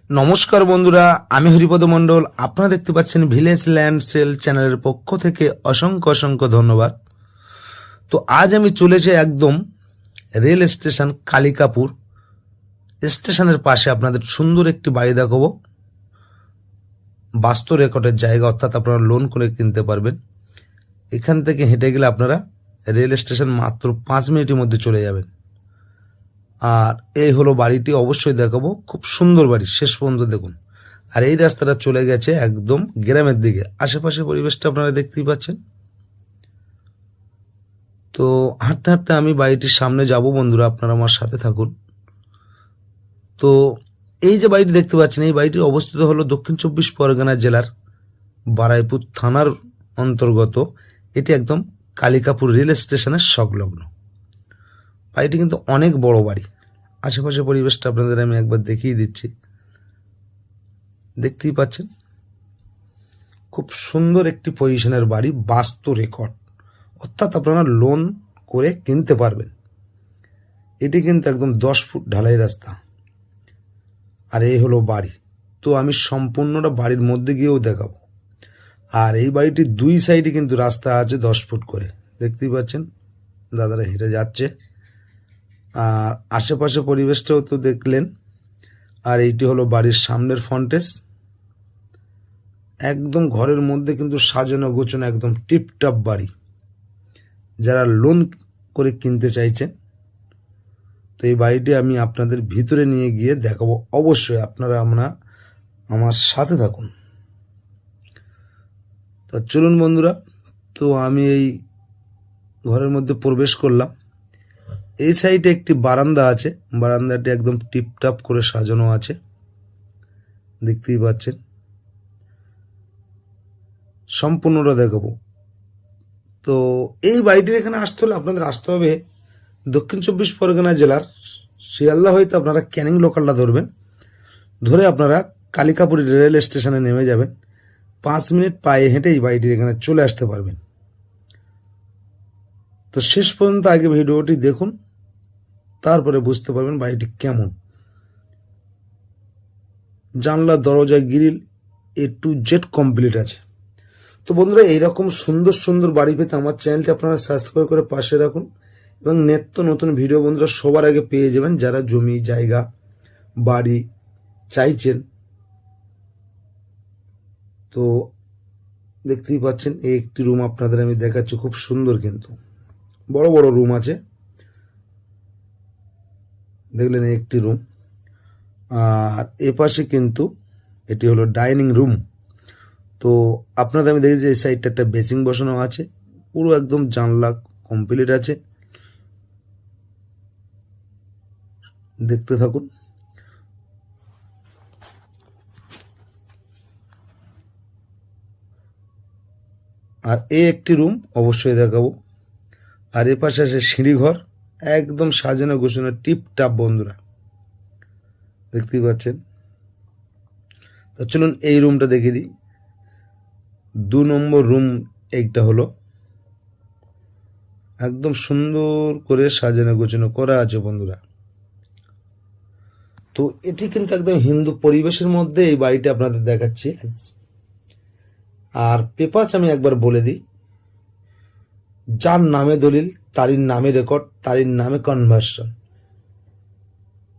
নমস্কার বন্ধুরা, আমি হরিপদ মণ্ডল। আপনারা দেখতে পাচ্ছেন ভিলেজ ল্যান্ড সেল চ্যানেলের পক্ষ থেকে অসংখ্য অসংখ্য ধন্যবাদ। তো আজ আমি চলেছি একদম রেল স্টেশন কালিকাপুর স্টেশনের পাশে আপনাদের সুন্দর একটি বাড়ি দেখাবো। বাস্তু রেকর্ডের জায়গা, অর্থাৎ আপনারা লোন করে কিনতে পারবেন। এখান থেকে হেঁটে গেলে আপনারা রেল স্টেশন মাত্র 5 মিনিটের মধ্যে চলে যাবেন। আর এই হলো বাড়িটি, অবশ্যই দেখাবো। খুব সুন্দর বাড়ি, শেষ পর্যন্ত দেখুন। আর এই রাস্তাটা চলে গেছে একদম গ্রামের দিকে। আশেপাশে পরিবেশটা আপনারা দেখতেই পাচ্ছেন। তো হাঁটতে হাঁটতে আমি বাড়িটির সামনে যাব বন্ধুরা, আপনারা আমার সাথে থাকুন। তো এই যে বাড়িটি দেখতে পাচ্ছেন, এই বাড়িটি অবস্থিত হলো দক্ষিণ 24 পরগনা জেলার বারাইপুর থানার অন্তর্গত। এটি একদম কালিকাপুর রেল স্টেশনের সংলগ্ন। বাড়িটি কিন্তু অনেক বড় বাড়ি। আশেপাশে পরিবেশটা আপনাদের আমি একবার দেখিয়ে দিচ্ছি, দেখতেই পাচ্ছেন। খুব সুন্দর একটি পজিশনের বাড়ি, বাস্তু রেকর্ড, অর্থাৎ আপনারা লোন করে কিনতে পারবেন। এটি কিন্তু একদম 10 ফুট ঢালাই রাস্তা। আর এই হলো বাড়ি। তো আমি সম্পূর্ণটা বাড়ির মধ্যে গিয়েও দেখাবো। আর এই বাড়িটির দুই সাইডে কিন্তু রাস্তা আছে 10 ফুট করে, দেখতেই পাচ্ছেন। দাদারা হেঁটে যাচ্ছে। আর আশেপাশে পরিবেশটাও তো দেখলেন। আর এইটি হলো বাড়ির সামনের ফ্রন্টেজ। একদম ঘরের মধ্যে কিন্তু সাজানো গোছানো একদম টিপটপ বাড়ি। যারা লোন করে কিনতে চাইছেন, তো এই বাড়িটি আমি আপনাদের ভিতরে নিয়ে গিয়ে দেখাবো। অবশ্যই আপনারা আমার সাথে থাকুন। তো চলুন বন্ধুরা, তো আমি এই ঘরের মধ্যে প্রবেশ করলাম। এই সাইডে একটি বারান্দা আছে। বারান্দাটি একদম টিপটপ করে সাজানো আছে, দেখতেই পাচ্ছেন। সম্পূর্ণটা দেখাবো। তো এই বাড়িটির এখানে আসতে হলে আপনাদের আসতে হবে দক্ষিণ 24 পরগনা জেলার শিয়ালদা হইতে আপনারা ক্যানিং লোকালটা ধরবেন। ধরে আপনারা কালিকাপুর রেল স্টেশনে নেমে যাবেন। 5 মিনিট পায়ে হেঁটে এই বাড়িটির এখানে চলে আসতে পারবেন। তো শেষ পর্যন্ত আগে ভিডিওটি দেখুন, তারপরে বুঝতে পারবেন বাড়িটি কেমন। জানলা, দরজা, grill A to Z complete আছে। তো বন্ধুরা, এইরকম সুন্দর সুন্দর বাড়ি পেতে আমার চ্যানেলটি আপনারা সাবস্ক্রাইব করে পাশে রাখুন, এবং নিত্য নতুন ভিডিও বন্ধুরা সবার আগে পেয়ে যাবেন। যারা জমি জায়গা বাড়ি চাইছেন, তো দেখতেই পাচ্ছেন এই একটি রুম আপনাদের আমি দেখাচ্ছি। খুব সুন্দর, কিন্তু বড় বড় রুম আছে, দেখলেন এই একটি রুম। আর এপাশে কিন্তু এটি হলো ডাইনিং রুম। তো আপনাদের আমি দেখেছি এই সাইডটা একটা বেসিং বসানো আছে, পুরো একদম জানলা কমপ্লিট আছে, দেখতে থাকুন। আর এই একটি রুম অবশ্যই দেখাবো। আর এ পাশে আছে সিঁড়ি ঘর, একদম সাজানো গোছানো টিপটাপ বন্ধুরা, দেখতেই পাচ্ছেন। তো চলুন এই রুমটা দেখিয়ে দিই। 2 নম্বর রুম এইটা হলো, একদম সুন্দর করে সাজানো গোছানো করা আছে বন্ধুরা। তো এটি কিন্তু একদম হিন্দু পরিবেশের মধ্যে এই বাড়িটা আপনাদের দেখাচ্ছি। আর পেপারস আমি একবার বলে দিই, যার নামে দলিল তারই নামে রেকর্ড, তারই নামে কনভার্সন।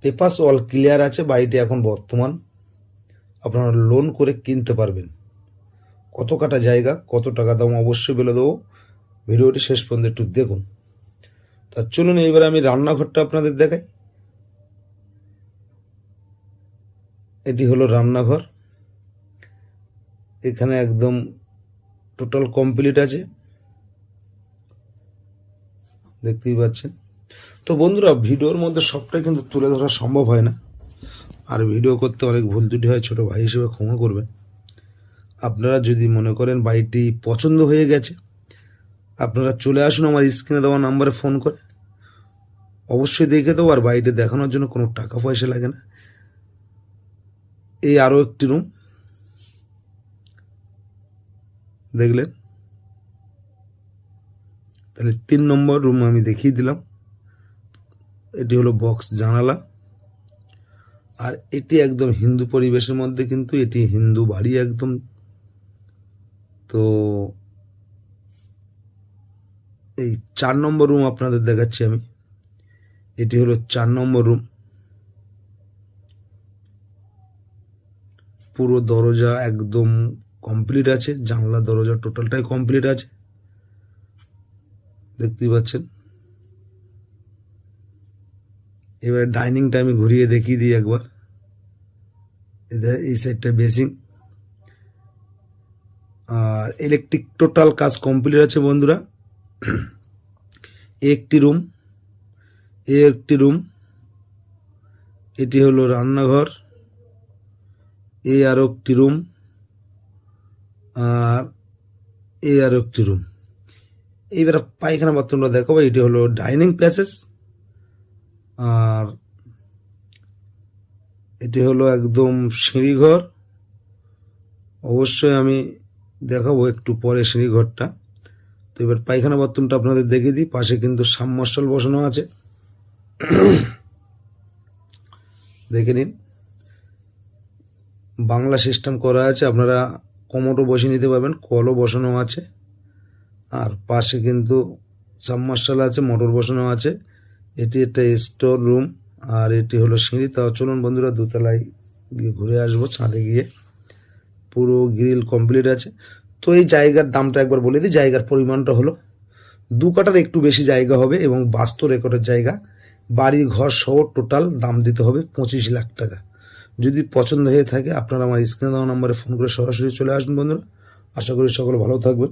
পেপারস অল ক্লিয়ার আছে। বাড়িটি এখন বর্তমান আপনারা লোন করে কিনতে পারবেন। কত কাটা জায়গা, কত টাকা দাম অবশ্যই বলে দেবো। ভিডিওটি শেষ পর্যন্ত একটু দেখুন। তা চলুন এইবার আমি রান্নাঘরটা আপনাদের দেখাই। এটি হলো রান্নাঘর। এখানে একদম টোটাল কমপ্লিট আছে, দেখতেই পাচ্ছেন। তো বন্ধুরা, ভিডিওর মধ্যে সবটাই কিন্তু তুলে ধরা সম্ভব হয় না, আর ভিডিও করতে অনেক ভুল ত্রুটি হয়। ছোট ভাই হিসেবে ক্ষমা করবেন। আপনারা যদি মনে করেন বাড়িটি পছন্দ হয়ে গেছে, আপনারা চলে আসুন আমার স্ক্রিনে দেওয়া নাম্বারে ফোন করে, অবশ্যই দেখে দেবো। আর বাড়িটি দেখানোর জন্য কোনো টাকা পয়সা লাগে না। এই আরও একটি রুম দেখলেন, তাহলে 3 নম্বর রুম আমি দেখিয়ে দিলাম। এটি হলো বক্স জানালা। আর এটি একদম হিন্দু পরিবেশের মধ্যে, কিন্তু এটি হিন্দু বাড়ি একদম। তো এই 4 নম্বর রুম আপনাদের দেখাচ্ছি আমি। এটি হলো 4 নম্বর রুম। পুরো দরজা একদম কমপ্লিট আছে, জানলা দরজা টোটালটাই কমপ্লিট আছে, দেখতেই পাচ্ছেন। এবারে ডাইনিংটা আমি ঘুরিয়ে দেখিয়ে দিই একবার। এই সাইডটা বেসিং, আর ইলেকট্রিক টোটাল কাজ কমপ্লিট আছে বন্ধুরা। একটি রুম, একটি রুম, এটি হলো রান্নাঘর, এই আরো একটি রুম, আর এই আরো একটি রুম। এইবার পায়খানা বাথরুমটা দেখাবো। এটি হলো ডাইনিং প্যাসেজ, আর এটি হলো একদম সিঁড়িঘর। অবশ্যই আমি দেখাবো একটু পরে সিঁড়িঘরটা। তো এবার পায়খানা বাথরুমটা আপনাদের দেখিয়ে দিই। পাশে কিন্তু সাবমার্শাল বসানো আছে, দেখে নিন। বাংলা সিস্টেম করা আছে, আপনারা কমোডও বসিয়ে নিতে পারবেন, কলও বসানো আছে। আর পাশে কিন্তু সাবমার্শাল আছে, মোটর বসানো আছে। এটি একটা স্টোর রুম, আর এটি হলো সিঁড়ি। তাও চলুন বন্ধুরা দোতলায় গিয়ে ঘুরে আসবো, ছাদে গিয়ে। পুরো গ্রিল কমপ্লিট আছে। তো এই জায়গার দামটা একবার বলে দিই। জায়গার পরিমাণটা হলো 2 কাঠার একটু বেশি জায়গা হবে, এবং বাস্তু রেকর্ডের জায়গা, বাড়ি ঘর সহ টোটাল দাম দিতে হবে 25 লাখ টাকা। যদি পছন্দ হয়ে থাকে আপনারা আমার স্ক্রিনে দেওয়া নম্বরে ফোন করে সরাসরি চলে আসুন বন্ধুরা। আশা করি সকলে ভালো থাকবেন।